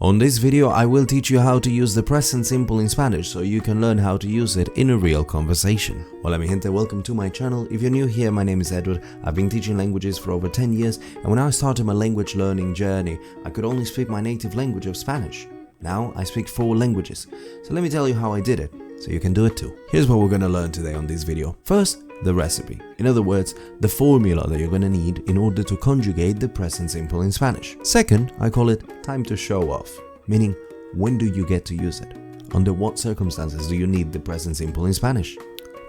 On this video, I will teach you how to use the present simple in Spanish so you can learn how to use it in a real conversation. Hola mi gente, welcome to my channel. If you're new here, my name is Edward. I've been teaching languages for over 10 years, and when I started my language learning journey, I could only speak my native language of Spanish. Now I speak 4 languages, so let me tell you how I did it, so you can do it too. Here's what we're gonna learn today on this video. First, the recipe. In other words, the formula that you're gonna need in order to conjugate the present simple in Spanish. Second, I call it time to show off, meaning when do you get to use it? Under what circumstances do you need the present simple in Spanish?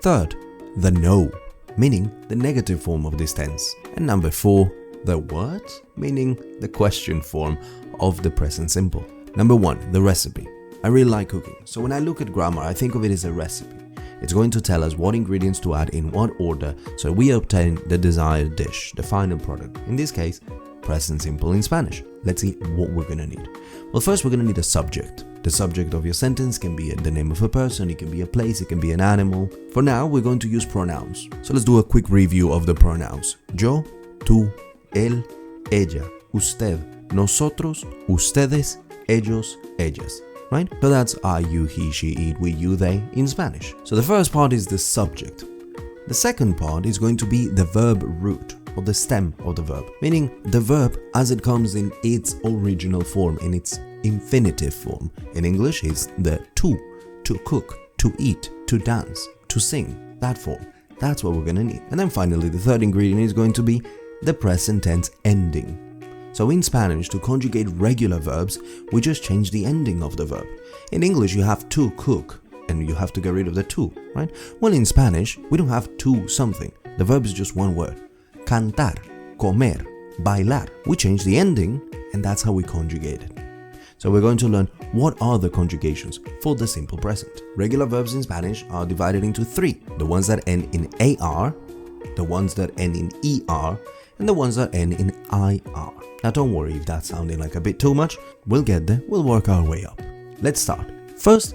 Third, the no, meaning the negative form of this tense. And number 4, the what, meaning the question form of the present simple. Number 1, the recipe. I really like cooking, so when I look at grammar, I think of it as a recipe. It's going to tell us what ingredients to add in what order so we obtain the desired dish, the final product. In this case, present simple in Spanish. Let's see what we're gonna need. Well, first we're gonna need a subject. The subject of your sentence can be the name of a person, it can be a place, it can be an animal. For now, we're going to use pronouns. So let's do a quick review of the pronouns. Yo, tú, él, ella, usted, nosotros, ustedes, ellos, ellas. Right? So that's I, you, he, she, it, we, you, they in Spanish. So the first part is the subject. The second part is going to be the verb root, or the stem of the verb, meaning the verb as it comes in its original form, in its infinitive form. In English, is the to cook, to eat, to dance, to sing, that form. That's what we're gonna need. And then finally, the third ingredient is going to be the present tense ending. So in Spanish, to conjugate regular verbs, we just change the ending of the verb. In English, you have to cook, and you have to get rid of the to, right? Well, in Spanish, we don't have to something. The verb is just one word. Cantar, comer, bailar. We change the ending, and that's how we conjugate it. So we're going to learn what are the conjugations for the simple present. Regular verbs in Spanish are divided into 3. The ones that end in AR, the ones that end in ER, and the ones that end in IR. Now don't worry if that's sounding like a bit too much, we'll get there, we'll work our way up. Let's start. First,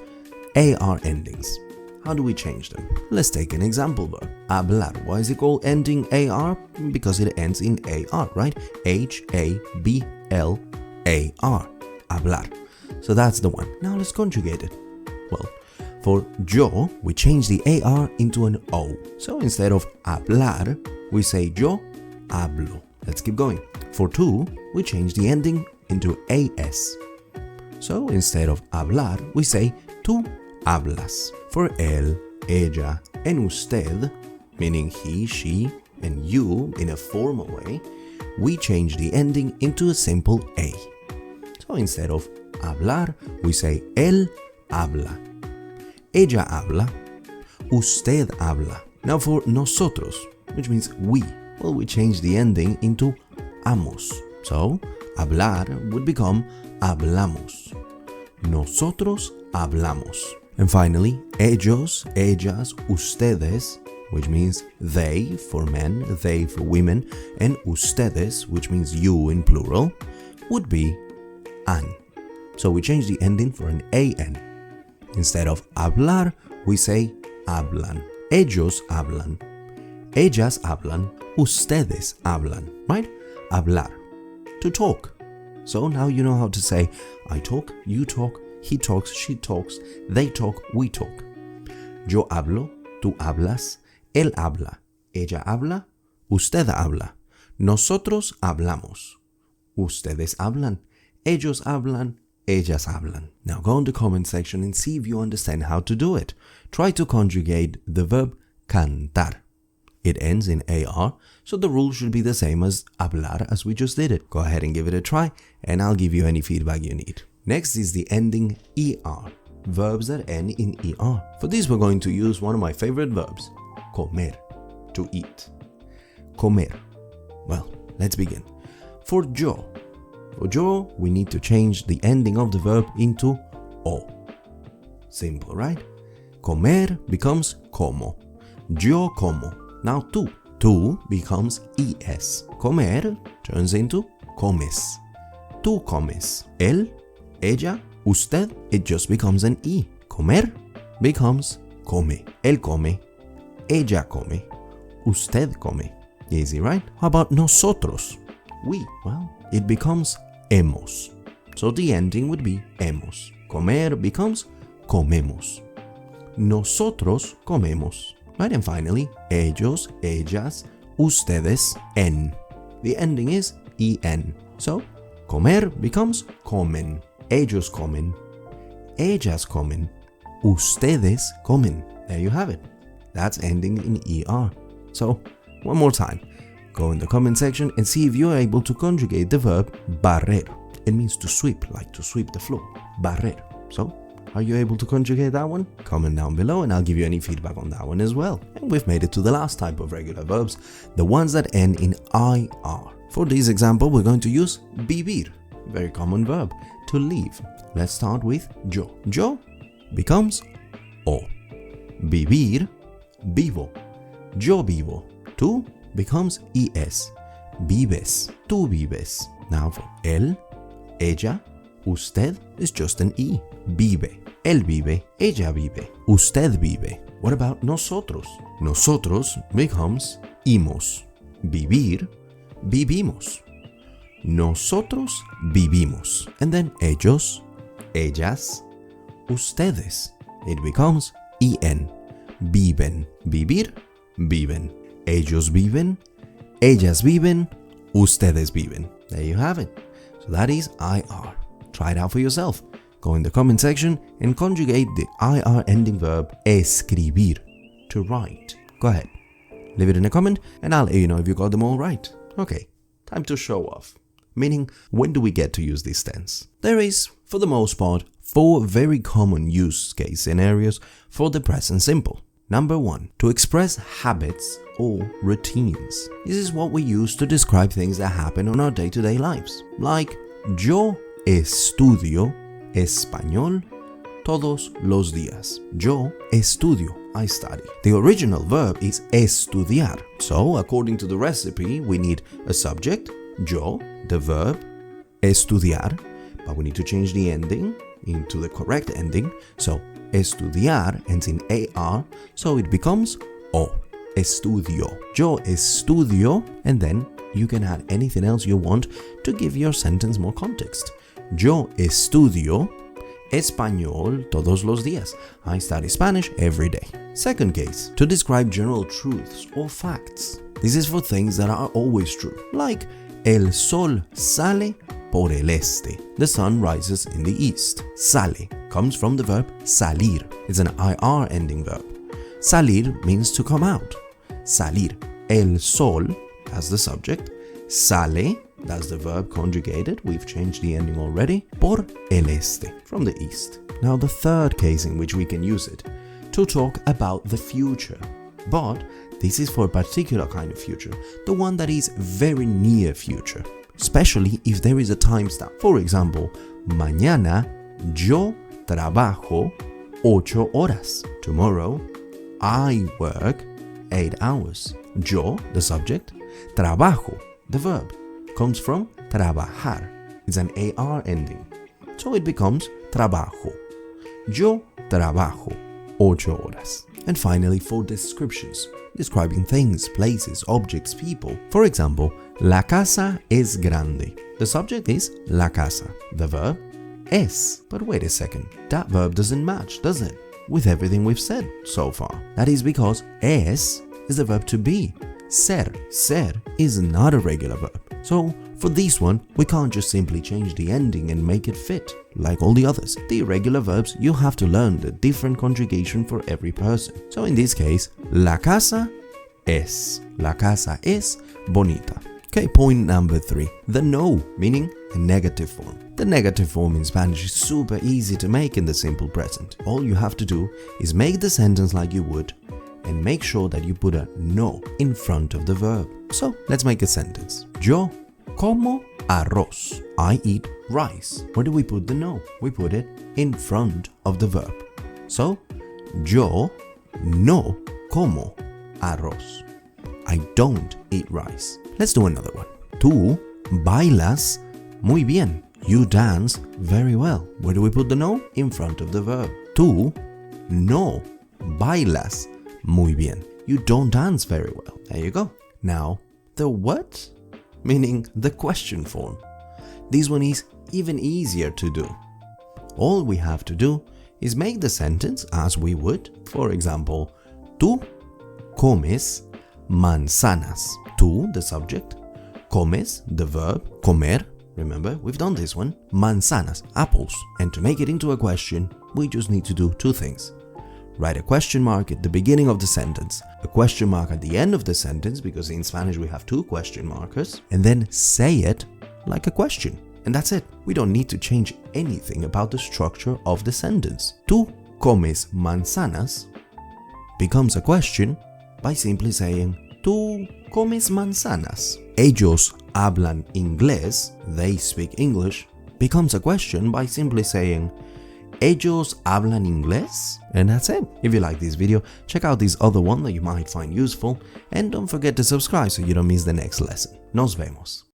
AR endings. How do we change them? Let's take an example verb. Hablar. Why is it called ending AR? Because it ends in AR, right? H-A-B-L-A-R. Hablar. So that's the one. Now let's conjugate it. Well, for yo, we change the AR into an O. So instead of hablar, we say yo hablo. Let's keep going. For tú, we change the ending into AS. So instead of hablar, we say tú hablas. For él, ella, and usted, meaning he, she, and you in a formal way, we change the ending into a simple A. So instead of hablar, we say él habla. Ella habla. Usted habla. Now for nosotros, which means we, well, we change the ending into amos. So, hablar would become hablamos. Nosotros hablamos. And finally, ellos, ellas, ustedes, which means they for men, they for women, and ustedes, which means you in plural, would be an. So we change the ending for an an. Instead of hablar, we say hablan. Ellos hablan. Ellas hablan. Ustedes hablan, right? Hablar. To talk. So now you know how to say I talk, you talk, he talks, she talks, they talk, we talk. Yo hablo, tú hablas, él habla, ella habla, usted habla. Nosotros hablamos. Ustedes hablan, ellos hablan, ellas hablan. Now go in the comment section and see if you understand how to do it. Try to conjugate the verb cantar. It ends in AR, so the rule should be the same as hablar as we just did it. Go ahead and give it a try, and I'll give you any feedback you need. Next is the ending ER, verbs that end in ER. For this, we're going to use one of my favorite verbs, comer, to eat. Comer. Well, let's begin. For yo, we need to change the ending of the verb into O. Simple, right? Comer becomes como. Yo como. Now tú becomes es. Comer turns into comes. Tú comes. Él, ella, usted, it just becomes an I. Comer becomes come. Él come. Ella come. Usted come. Easy, right? How about nosotros? We, well, it becomes hemos. So the ending would be hemos. Comer becomes comemos. Nosotros comemos. Right, and finally, ellos, ellas, ustedes, en. The ending is en. So, comer becomes comen. Ellos comen. Ellas comen. Ustedes comen. There you have it. That's ending in er. So, one more time. Go in the comment section and see if you're able to conjugate the verb barrer. It means to sweep, like to sweep the floor. Barrer. So, are you able to conjugate that one? Comment down below and I'll give you any feedback on that one as well. And we've made it to the last type of regular verbs, the ones that end in IR. For this example, we're going to use vivir, very common verb, to live. Let's start with yo. Yo becomes o. Vivir, vivo. Yo vivo. Tú becomes es. Vives. Tú vives. Now for él, ella, usted is just an e. Vive. Él vive. Ella vive. Usted vive. What about nosotros? Nosotros becomes imos. Vivir, vivimos. Nosotros vivimos. And then ellos, ellas, ustedes. It becomes en. Viven. Vivir, viven. Ellos viven. Ellas viven. Ustedes viven. There you have it. So that is IR. Try it out for yourself. Go in the comment section and conjugate the IR ending verb escribir, to write. Go ahead. Leave it in a comment and I'll let you know if you got them all right. Okay, time to show off. Meaning, when do we get to use this tense? There is, for the most part, 4 very common use case scenarios for the present simple. Number 1, to express habits or routines. This is what we use to describe things that happen on our day-to-day lives. Like, yo estudio español todos los días. Yo estudio, I study. The original verb is estudiar. So, according to the recipe, we need a subject, yo, the verb, estudiar, but we need to change the ending into the correct ending. So, estudiar ends in AR, so it becomes O. Estudio. Yo estudio, and then you can add anything else you want to give your sentence more context. Yo estudio español todos los días. I study Spanish every day. Second case, to describe general truths or facts. This is for things that are always true, like el sol sale por el este. The sun rises in the east. Sale comes from the verb salir. It's an IR ending verb. Salir means to come out. Salir. El sol, that's the subject. Sale, that's the verb conjugated. We've changed the ending already. Por el este, from the east. Now the third case in which we can use it, to talk about the future. But this is for a particular kind of future, the one that is very near future, especially if there is a timestamp. For example, mañana yo trabajo 8 horas. Tomorrow, I work 8 hours. Yo, the subject, trabajo, the verb, comes from trabajar. It's an AR ending. So it becomes trabajo. Yo trabajo 8 horas. And finally, for descriptions, describing things, places, objects, people. For example, la casa es grande. The subject is la casa. The verb, es. But wait a second, that verb doesn't match, does it? With everything we've said so far. That is because es is the verb to be. Ser. Ser is not a regular verb. So for this one, we can't just simply change the ending and make it fit like all the others. The irregular verbs, you have to learn the different conjugation for every person. So in this case, la casa es. La casa es bonita. Okay, point number 3. The no, meaning a negative form. The negative form in Spanish is super easy to make in the simple present. All you have to do is make the sentence like you would and make sure that you put a no in front of the verb. So let's make a sentence. Yo como arroz. I eat rice. Where do we put the no? We put it in front of the verb. So, yo no como arroz. I don't eat rice. Let's do another one. Tú bailas muy bien. You dance very well. Where do we put the no? In front of the verb. Tú no bailas muy bien. You don't dance very well. There you go. Now, the what? Meaning the question form. This one is even easier to do. All we have to do is make the sentence as we would. For example, tú comes manzanas. Tú, the subject, comes, the verb, comer. Remember, we've done this one. Manzanas, apples. And to make it into a question, we just need to do two things. Write a question mark at the beginning of the sentence, a question mark at the end of the sentence, because in Spanish we have two question markers, and then say it like a question. And that's it. We don't need to change anything about the structure of the sentence. Tú comes manzanas becomes a question by simply saying tú comes manzanas. Ellos hablan inglés, they speak English, becomes a question by simply saying ellos hablan inglés? And that's it. If you like this video, check out this other one that you might find useful, and don't forget to subscribe so you don't miss the next lesson. Nos vemos.